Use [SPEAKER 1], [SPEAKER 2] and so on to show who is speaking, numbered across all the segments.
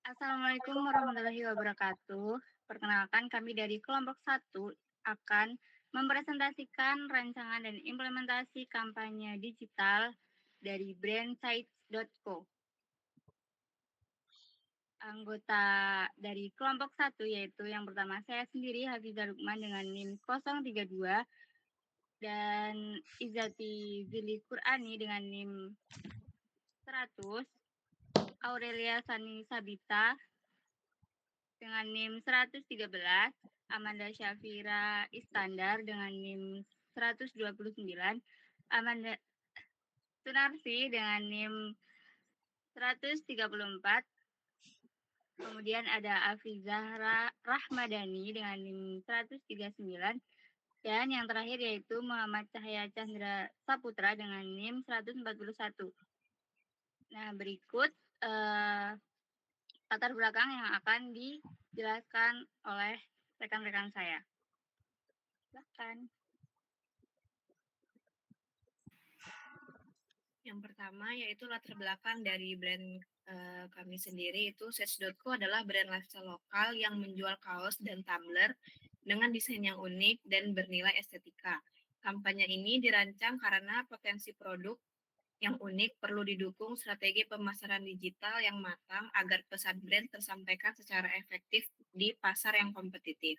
[SPEAKER 1] Assalamualaikum warahmatullahi wabarakatuh. Perkenalkan kami dari kelompok 1 akan mempresentasikan rancangan dan implementasi kampanye digital dari brand Sites.co. Anggota dari kelompok 1 yaitu yang pertama saya sendiri Hafizah Lukman dengan NIM 032 dan Izati Zili Qur'ani dengan NIM 100, Aurelia Sani Sabita dengan NIM 113, Amanda Syafira Iskandar dengan NIM 129, Amanda Sunarsi dengan NIM 134, kemudian ada Afizah Rahmadani dengan NIM 139, dan yang terakhir yaitu Muhammad Cahaya Chandra Saputra dengan NIM 141. Nah, berikut latar belakang yang akan dijelaskan oleh rekan-rekan saya. Silakan.
[SPEAKER 2] Yang pertama yaitu latar belakang dari brand kami sendiri itu Sets.co adalah brand lifestyle lokal yang menjual kaos dan tumbler dengan desain yang unik dan bernilai estetika. Kampanye ini dirancang karena potensi produk yang unik perlu didukung strategi pemasaran digital yang matang agar pesan brand tersampaikan secara efektif di pasar yang kompetitif.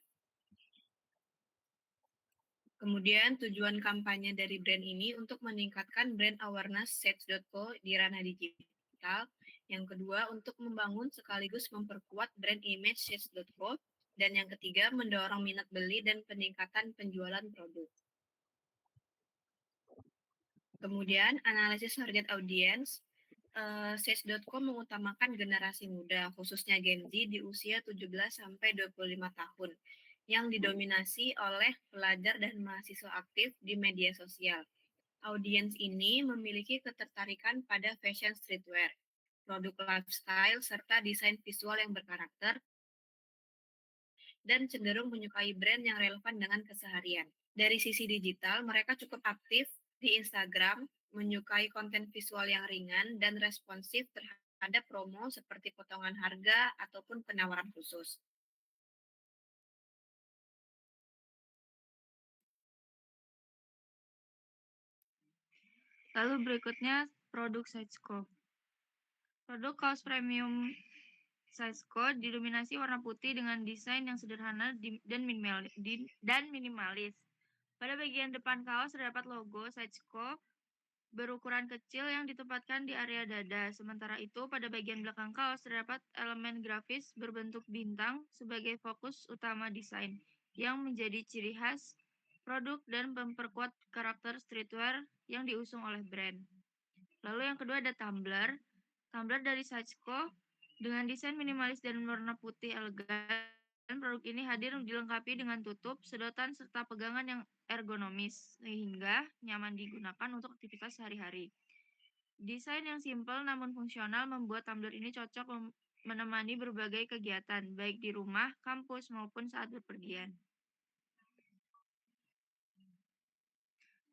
[SPEAKER 2] Kemudian tujuan kampanye dari brand ini untuk meningkatkan brand awareness Sets.co di ranah digital. Yang kedua, untuk membangun sekaligus memperkuat brand image Sets.co. Dan yang ketiga, mendorong minat beli dan peningkatan penjualan produk. Kemudian, analisis target audience. Sets.co mengutamakan generasi muda, khususnya Gen Z di usia 17-25 tahun, yang didominasi oleh pelajar dan mahasiswa aktif di media sosial. Audiens ini memiliki ketertarikan pada fashion streetwear, produk lifestyle, serta desain visual yang berkarakter, dan cenderung menyukai brand yang relevan dengan keseharian. Dari sisi digital, mereka cukup aktif di Instagram, menyukai konten visual yang ringan dan responsif terhadap promo seperti potongan harga ataupun penawaran khusus.
[SPEAKER 1] Lalu berikutnya produk Setsco. Produk kaos premium Setsco didominasi warna putih dengan desain yang sederhana dan minimalis. Pada bagian depan kaos terdapat logo Setsco berukuran kecil yang ditempatkan di area dada. Sementara itu, pada bagian belakang kaos terdapat elemen grafis berbentuk bintang sebagai fokus utama desain, yang menjadi ciri khas produk dan memperkuat karakter streetwear yang diusung oleh brand. Lalu yang kedua ada tumbler. Tumbler dari Setsco dengan desain minimalis dan warna putih elegan. Produk ini hadir dilengkapi dengan tutup, sedotan, serta pegangan yang ergonomis, sehingga nyaman digunakan untuk aktivitas sehari-hari. Desain yang simpel namun fungsional membuat tumbler ini cocok menemani berbagai kegiatan, baik di rumah, kampus, maupun saat bepergian.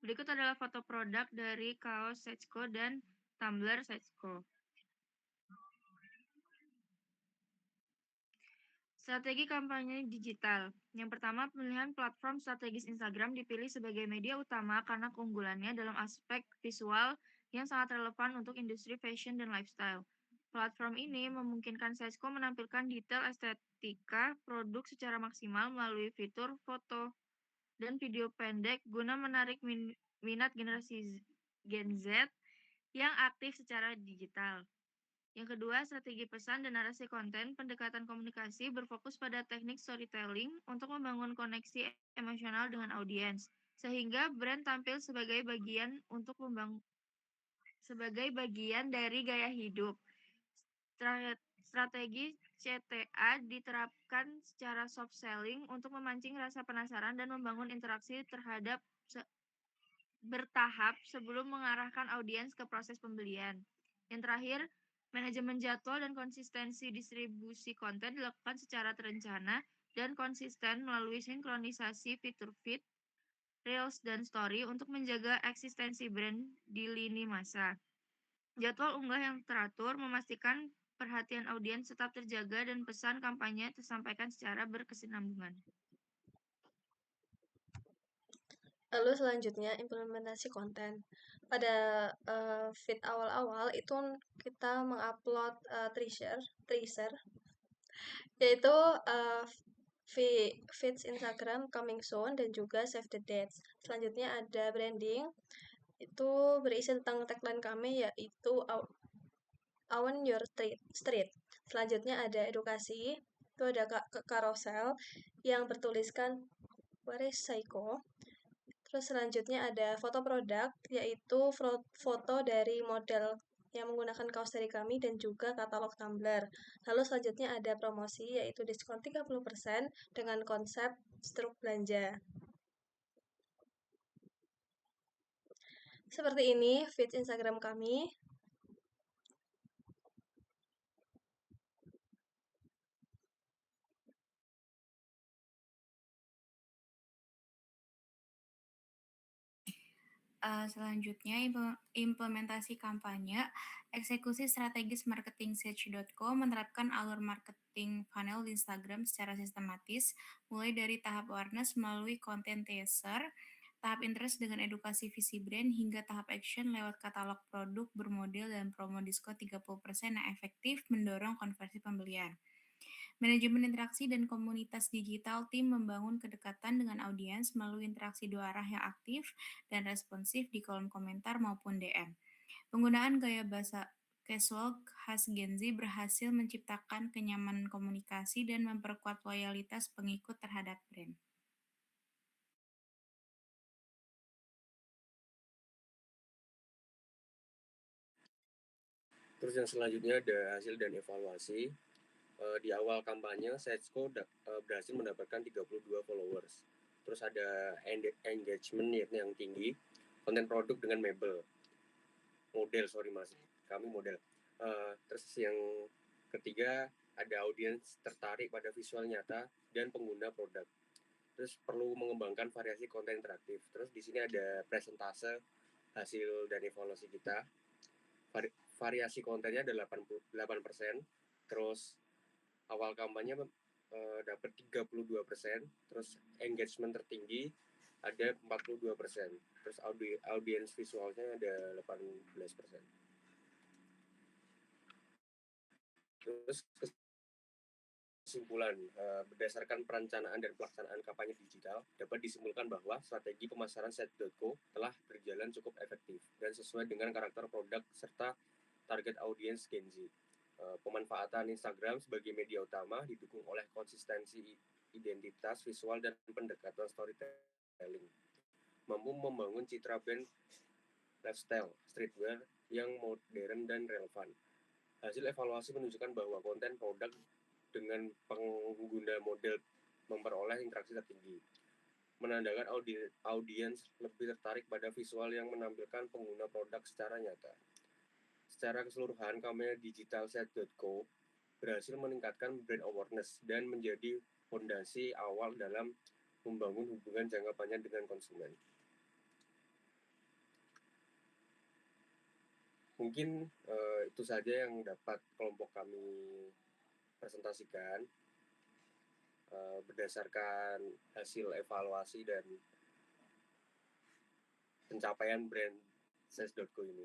[SPEAKER 1] Berikut adalah foto produk dari kaos Setsco dan tumbler Setsco. Strategi kampanye digital. Yang pertama, pemilihan platform strategis Instagram dipilih sebagai media utama karena keunggulannya dalam aspek visual yang sangat relevan untuk industri fashion dan lifestyle. Platform ini memungkinkan Setsco menampilkan detail estetika produk secara maksimal melalui fitur foto dan video pendek guna menarik minat generasi Gen Z yang aktif secara digital. Yang kedua, strategi pesan dan narasi konten. Pendekatan komunikasi berfokus pada teknik storytelling untuk membangun koneksi emosional dengan audiens, sehingga brand tampil sebagai bagian dari gaya hidup. Strategi CTA diterapkan secara soft selling untuk memancing rasa penasaran dan membangun interaksi bertahap sebelum mengarahkan audiens ke proses pembelian. Yang terakhir, manajemen jadwal dan konsistensi distribusi konten dilakukan secara terencana dan konsisten melalui sinkronisasi fitur feed, Reels, dan Story untuk menjaga eksistensi brand di lini masa. Jadwal unggah yang teratur memastikan perhatian audiens tetap terjaga dan pesan kampanye tersampaikan secara berkesinambungan.
[SPEAKER 3] Lalu selanjutnya implementasi konten. Pada feed awal-awal itu kita mengupload teaser, yaitu feeds Instagram coming soon dan juga save the dates. Selanjutnya ada branding, itu berisi tentang tagline kami yaitu Own Your Street. Selanjutnya ada edukasi, itu ada carousel yang bertuliskan Where is Psycho? Terus selanjutnya ada foto produk, yaitu foto dari model yang menggunakan kaos dari kami dan juga katalog Tumblr. Lalu selanjutnya ada promosi, yaitu diskon 30% dengan konsep struk belanja. Seperti ini feed Instagram kami.
[SPEAKER 4] Selanjutnya, implementasi kampanye. Eksekusi strategis marketing Search.co menerapkan alur marketing funnel di Instagram secara sistematis, mulai dari tahap awareness melalui konten teaser, tahap interest dengan edukasi visi brand, hingga tahap action lewat katalog produk bermodel dan promo diskon 30% yang efektif mendorong konversi pembelian. Manajemen interaksi dan komunitas digital, tim membangun kedekatan dengan audiens melalui interaksi dua arah yang aktif dan responsif di kolom komentar maupun DM. Penggunaan gaya bahasa casual khas Gen Z berhasil menciptakan kenyamanan komunikasi dan memperkuat loyalitas pengikut terhadap brand.
[SPEAKER 5] Terus yang selanjutnya ada hasil dan evaluasi. Di awal kampanye, Search.co berhasil mendapatkan 32 followers. Terus ada engagement yang tinggi, konten produk dengan kami model. Terus yang ketiga, ada audiens tertarik pada visual nyata dan pengguna produk. Terus perlu mengembangkan variasi konten interaktif. Terus di sini ada presentase hasil dan evaluasi kita. Variasi kontennya ada 88%. Terus awal kampanye dapat 32%, terus engagement tertinggi ada 42%, terus audience visualnya ada 18%. Terus kesimpulan, berdasarkan perencanaan dan pelaksanaan kampanye digital, dapat disimpulkan bahwa strategi pemasaran Set.co telah berjalan cukup efektif dan sesuai dengan karakter produk serta target audiens Gen Z. Pemanfaatan Instagram sebagai media utama didukung oleh konsistensi identitas visual dan pendekatan storytelling, mampu membangun citra brand lifestyle streetwear yang modern dan relevan. Hasil evaluasi menunjukkan bahwa konten produk dengan pengguna model memperoleh interaksi tertinggi, menandakan audiens lebih tertarik pada visual yang menampilkan pengguna produk secara nyata. Secara keseluruhan, kampanye digital Set.co berhasil meningkatkan brand awareness dan menjadi fondasi awal dalam membangun hubungan jangka panjang dengan konsumen. Mungkin itu saja yang dapat kelompok kami presentasikan berdasarkan hasil evaluasi dan pencapaian brand Set.co ini.